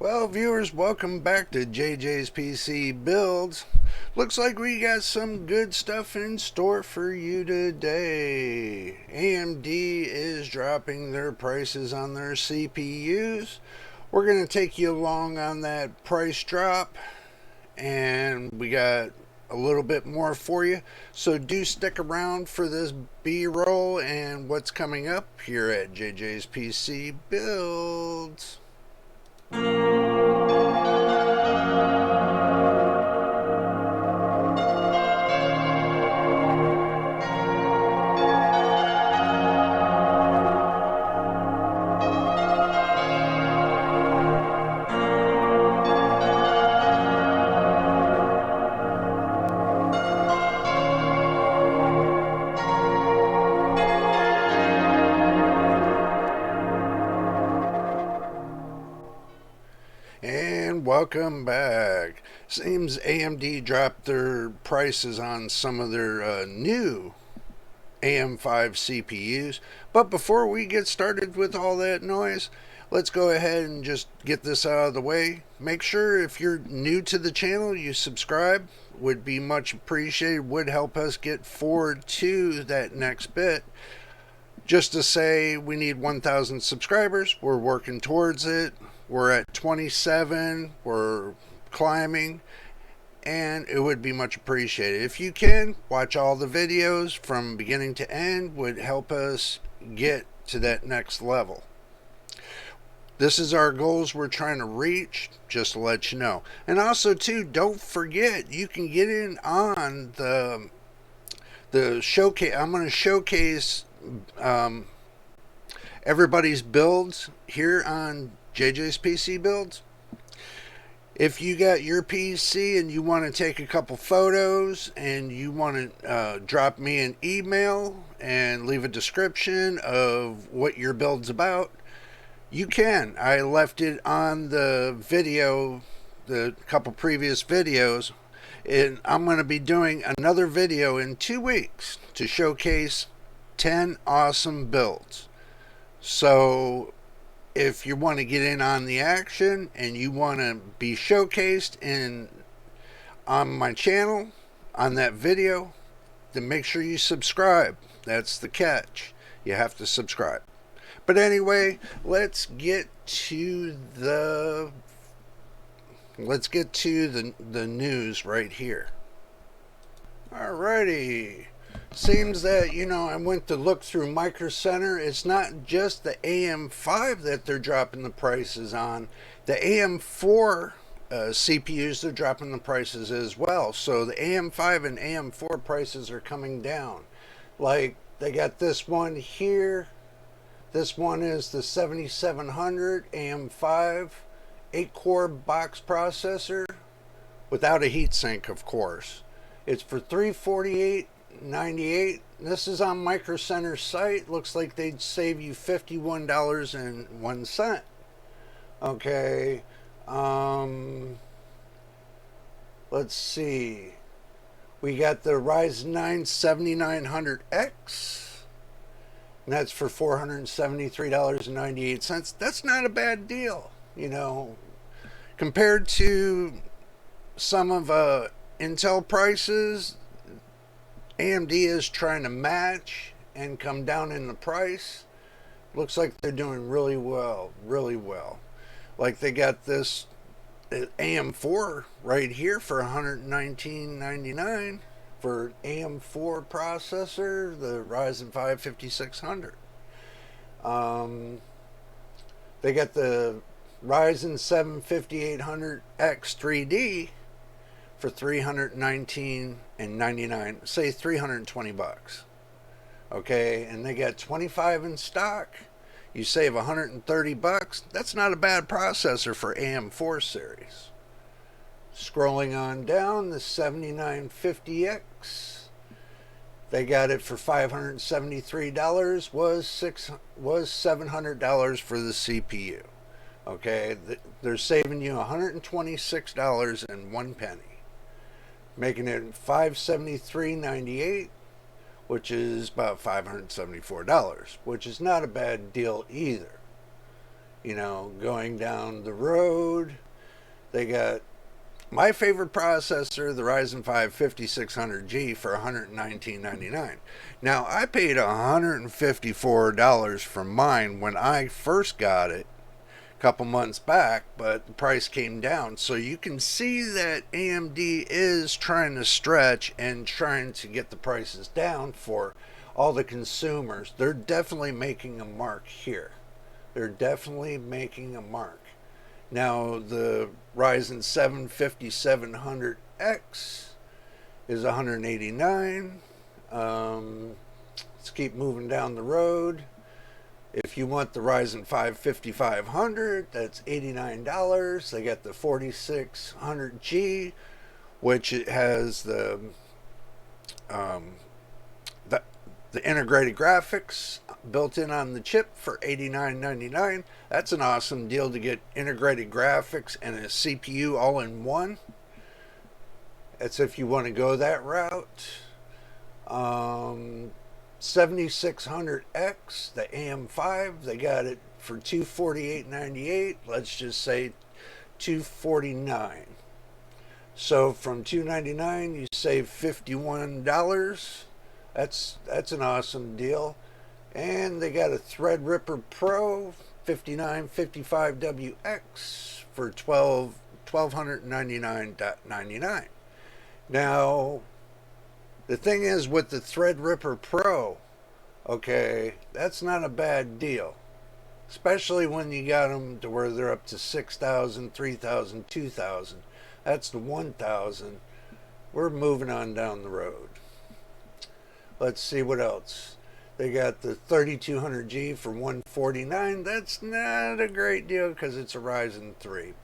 Well, viewers, welcome back to JJ's PC Builds. Looks like we got some good stuff in store for you today. AMD is dropping their prices on their CPUs. We're going to take you along on that price drop, and we got a little bit more for you. So do stick around for this B-roll and what's coming up here at JJ's PC Builds. And welcome back. Seems AMD dropped their prices on some of their new AM5 CPUs. But before we get started with all that noise, let's go ahead and just get this out of the way. Make sure if you're new to the channel, you subscribe. Would be much appreciated. Would help us get forward to that next bit. Just to say, we need 1,000 subscribers. We're working towards it. We're at 27. We're climbing. And it would be much appreciated. If you can, watch all the videos from beginning to end. Would help us get to that next level. This is our goals we're trying to reach, just to let you know. And also, too, don't forget, you can get in on the showcase. I'm going to showcase everybody's builds here on JJ's PC Builds. If you got your PC and you want to take a couple photos and you want to drop me an email and leave a description of what your build's about, you can. I left it on the video, the couple previous videos, and I'm going to be doing another video in 2 weeks to showcase 10 awesome builds. So if you want to get in on the action and you want to be showcased on my channel on that video, then make sure you subscribe. That's the catch. You have to subscribe. But anyway, let's get to the news right here. Alrighty. Seems that, I went to look through Micro Center. It's not just the AM5 that they're dropping the prices on. The AM4 CPUs, they're dropping the prices as well. So the AM5 and AM4 prices are coming down. Like, they got this one here. This one is the 7700 AM5 8-core box processor without a heatsink, of course. It's for $348.98. This is on Micro Center's site. Looks like they'd save you $51.01. Okay. Let's see. We got the Ryzen 9 7900X. And that's for $473.98. That's not a bad deal, compared to some of Intel prices. AMD is trying to match and come down in the price. Looks like they're doing really well, really well. Like they got this AM4 right here for $119.99 for AM4 processor, the Ryzen 5 5600. They got the Ryzen 7 5800X3D for $319.99, say $320. Okay, and they got 25 in stock. You save $130. That's not a bad processor for AM4 series. Scrolling on down, the 7950X, they got it for $573. Was $700 for the CPU. Okay, they're saving you $126.01, making it $573.98, which is about $574, which is not a bad deal either. Going down the road, they got my favorite processor, the Ryzen 5 5600G, for $119.99. Now, I paid $154 for mine when I first got it a couple months back, but the price came down. So you can see that AMD is trying to stretch and trying to get the prices down for all the consumers. They're definitely making a mark here. They're definitely making a mark. Now, the Ryzen 7 5700X is $189. Let's keep moving down the road. If you want the Ryzen 5 5500, that's $89. They got the 4600G, which it has the integrated graphics built in on the chip for $89.99. That's an awesome deal to get integrated graphics and a CPU all in one. That's if you want to go that route. 7600X, the AM5, they got it for $248.98. Let's just say $249. So from $299, you save $51. That's an awesome deal. And they got a Threadripper Pro 5955WX for $1,299.99. Now, the thing is with the Threadripper Pro, okay, that's not a bad deal. Especially when you got them to where they're up to 6,000, 3,000, 2,000. That's the 1,000. We're moving on down the road. Let's see what else. They got the 3200G for $149. That's not a great deal because it's a Ryzen 3.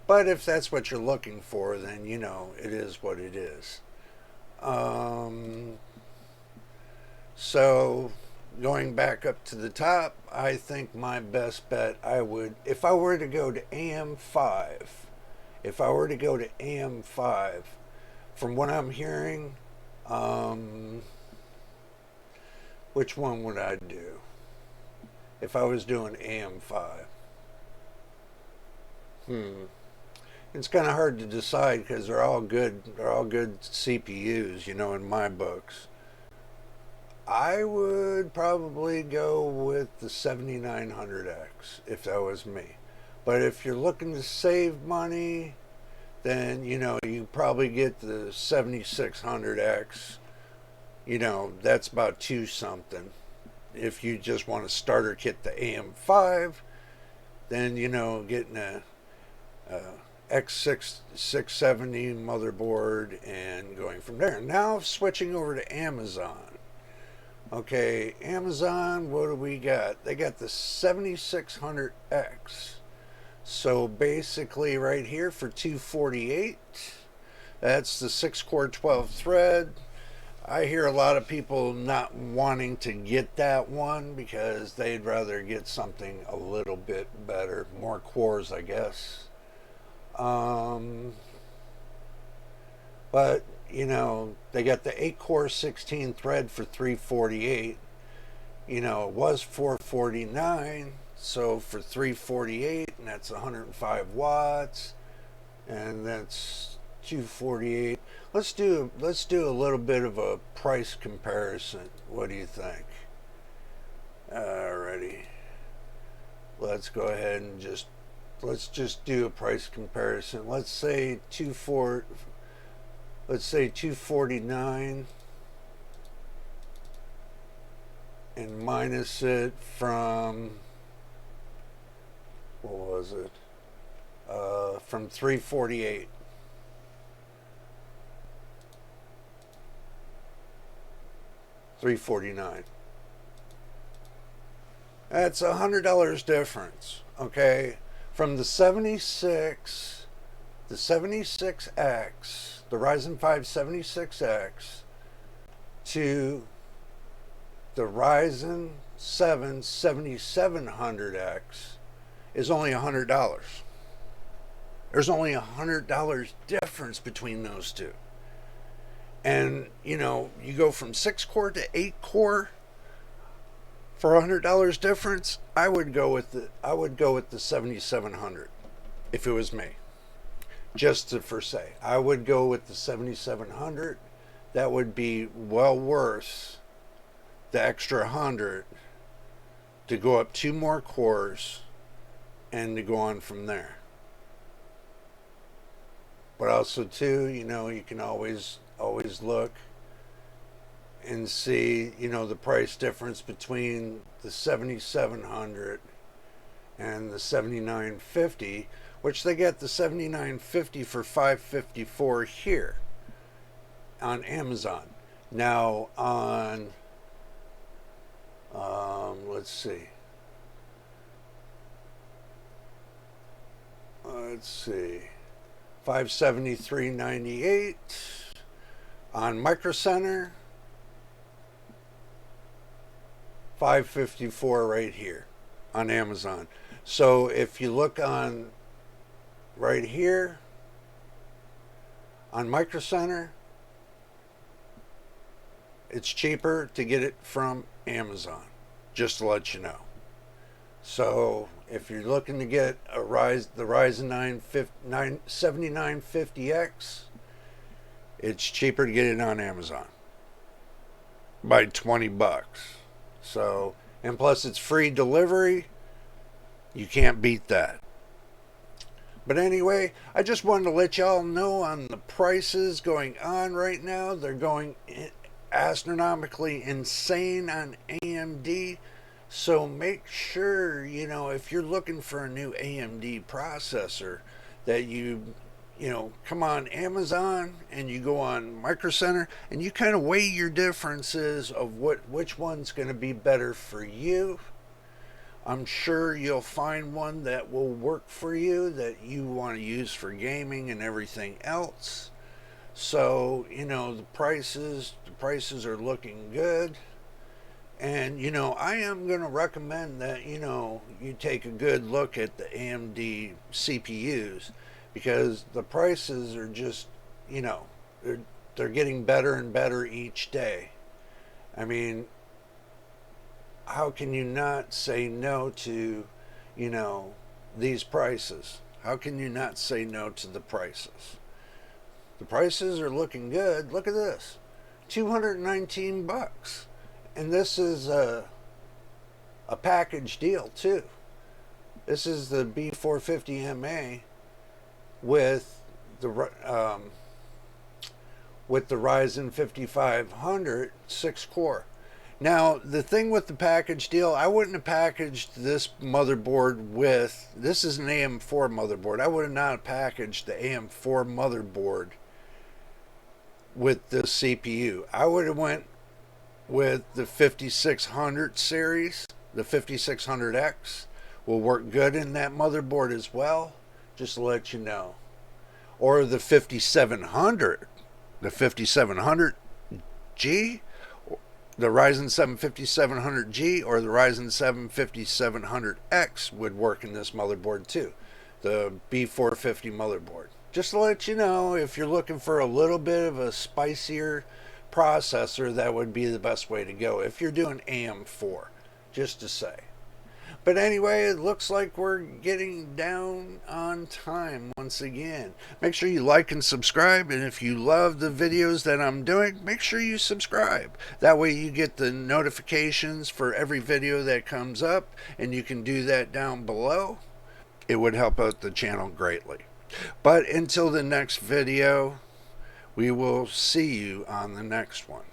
But if that's what you're looking for, then it is what it is. So going back up to the top, I think my best bet, if I were to go to AM5, from what I'm hearing, which one would I do if I was doing AM5? It's kind of hard to decide because they're all good CPUs, in my books. I would probably go with the 7900X if that was me. But if you're looking to save money, then you probably get the 7600X. That's about $2 something. If you just want to starter kit the AM5, then getting a X670 motherboard and going from there. Now switching over to Amazon. Okay, Amazon, what do we got? They got the 7600X. So basically right here for $248. That's the 6-core 12 thread. I hear a lot of people not wanting to get that one because they'd rather get something a little bit better, more cores, I guess. But they got the 8-core 16 thread for $348. It was $449, so for $348, and that's 105 watts, and that's $248. Let's do a little bit of a price comparison. What do you think? Alrighty. Let's go ahead and let's just do a price comparison. Let's say $249 and minus it from, what was it? From $348. $349. That's $100 difference. Okay, from the 76, the 76X, the Ryzen 5 76X, to the Ryzen 7 7700X is only $100. There's only $100 difference between those two. And you go from 6-core to 8-core For $100 difference, I would go with the 7700 if it was me. Just to for say, I would go with the 7700. That would be well worth the extra 100 to go up 2 more cores and to go on from there. But also too, you can always look and see, the price difference between the 7700 and the 7950, which they get the 7950 for $554 here on Amazon. Now on let's see 573.98 on Micro Center, 554 right here on Amazon. So if you look on right here on Micro Center, it's cheaper to get it from Amazon, just to let you know. So if you're looking to get the Ryzen 7950X, it's cheaper to get it on Amazon by $20. So, and plus it's free delivery. You can't beat that. But anyway, I just wanted to let y'all know on the prices going on right now. They're going astronomically insane on AMD. So make sure, if you're looking for a new AMD processor, that you come on Amazon and you go on Micro Center and you kind of weigh your differences of which one's going to be better for you. I'm sure you'll find one that will work for you, that you want to use for gaming and everything else. So, the prices are looking good. And, I am going to recommend that, you take a good look at the AMD CPUs, because the prices are just, they're getting better and better each day. I mean, how can you not say no to, these prices? How can you not say no to the prices? The prices are looking good. Look at this, $219. And this is a package deal too. This is the B450MA with the Ryzen 5500 6-core. Now, the thing with the package deal, I wouldn't have packaged this motherboard with, this is an AM4 motherboard. I would have not packaged the AM4 motherboard with the CPU. I would have went with the 5600 series. The 5600X will work good in that motherboard as well, just to let you know. Or the 5700, the 5700G, the Ryzen 7 5700G, or the Ryzen 7 5700X would work in this motherboard too, the B450 motherboard. Just to let you know, if you're looking for a little bit of a spicier processor, that would be the best way to go if you're doing AM4, just to say. But anyway, it looks like we're getting down on time once again. Make sure you like and subscribe, and if you love the videos that I'm doing, make sure you subscribe. That way you get the notifications for every video that comes up, and you can do that down below. It would help out the channel greatly. But until the next video, we will see you on the next one.